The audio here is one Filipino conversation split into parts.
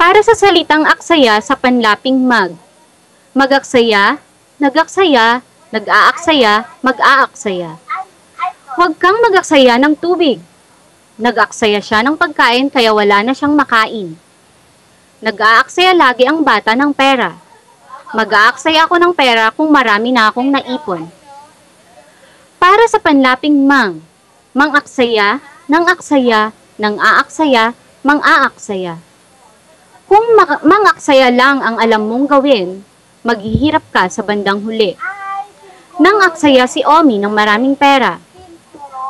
Para sa salitang aksaya sa panlaping mag. Mag-aksaya, nag-aksaya, nag-aaksaya, mag-aaksaya. Huwag kang mag-aksaya ng tubig. Nag-aksaya siya ng pagkain kaya wala na siyang makain. Nag-aaksaya lagi ang bata ng pera. Mag-aaksaya ako ng pera kung marami na akong naipon. Para sa panlaping mang. Mang-aksaya, nang-aksaya, nang-aaksaya, mang-aaksaya. Kung mang-aksaya lang ang alam mong gawin, maghihirap ka sa bandang huli. Nang-aksaya si Omi ng maraming pera.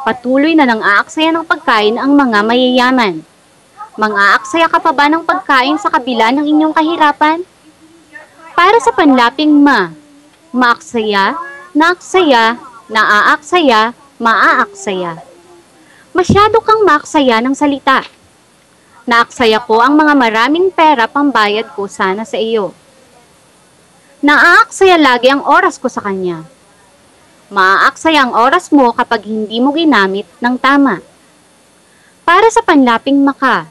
Patuloy na nang-aaksaya ng pagkain ang mga mayayaman. Mang-aaksaya ka pa ba ng pagkain sa kabila ng inyong kahirapan? Para sa panlaping ma. Maaksaya, naaksaya, naaaksaya, maaaksaya. Masyado kang maaksaya ng salita. Naaksaya ko ang mga maraming pera pambayad ko sana sa iyo. Naaaksaya lagi ang oras ko sa kanya. Maaaksaya ang oras mo kapag hindi mo ginamit ng tama. Para sa panlaping maka.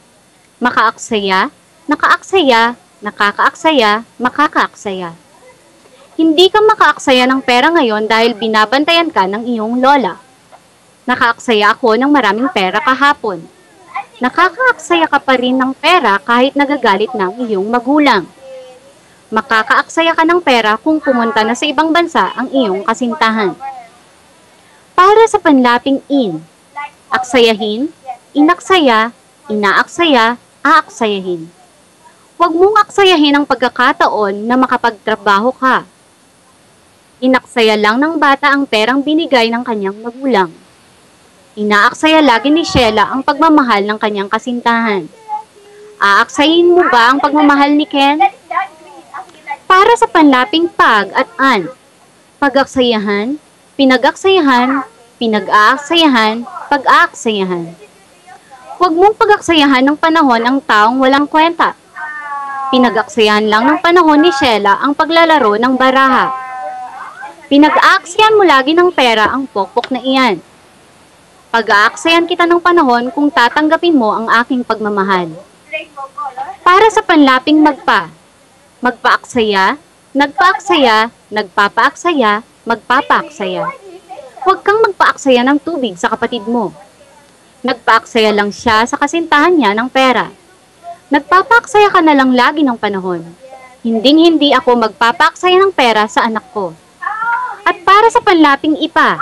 Makaaksaya, nakaaksaya, nakakaaksaya, makakaaksaya. Hindi ka makaaksaya ng pera ngayon dahil binabantayan ka ng iyong lola. Nakaaksaya ako ng maraming pera kahapon. Nakakaaksaya ka pa rin ng pera kahit nagagalit ng iyong magulang. Makakaaksaya ka ng pera kung pumunta na sa ibang bansa ang iyong kasintahan. Para sa panlaping in. Aksayahin, inaksaya, inaaksaya, aaksayahin. Huwag mong aksayahin ang pagkakataon na makapagtrabaho ka. Inaksaya lang ng bata ang perang binigay ng kanyang magulang. Inaaksaya lagi ni Sheila ang pagmamahal ng kanyang kasintahan. Aaksayin mo ba ang pagmamahal ni Ken? Para sa panlaping pag at an. Pag-aksayahan, pinag-aksayahan, pinag-aaksayahan, pag-aaksayahan. Huwag mong pag-aksayahan ng panahon ang taong walang kwenta. Pinag-aksayahan lang ng panahon ni Sheila ang paglalaro ng baraha. Pinag-aaksayan mo lagi ng pera ang pokpok na iyan. Pag-aaksayan kita ng panahon kung tatanggapin mo ang aking pagmamahal. Para sa panlaping magpa. Magpaaksaya, nagpaaksaya, nagpapaaksaya, magpapaaksaya. Huwag kang magpaaksaya ng tubig sa kapatid mo. Nagpaaksaya lang siya sa kasintahan niya ng pera. Nagpapaaksaya ka na lang lagi ng panahon. Hinding-hindi ako magpapaaksaya ng pera sa anak ko. At para sa panlaping ipa.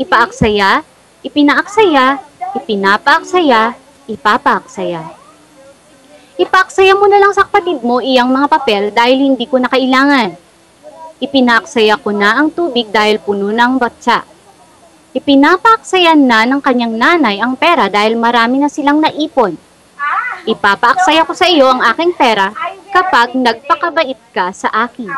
Ipaaksaya, ipinaaksaya, ipinapaaksaya, ipapaaksaya. Ipaaksaya mo na lang sa kapatid mo iyang mga papel dahil hindi ko na kailangan. Ipinaaksaya ko na ang tubig dahil puno na ang batsa. Ipinapaaksaya na ng kanyang nanay ang pera dahil marami na silang naipon. Ipapaaksaya ko sa iyo ang aking pera kapag nagpakabait ka sa akin.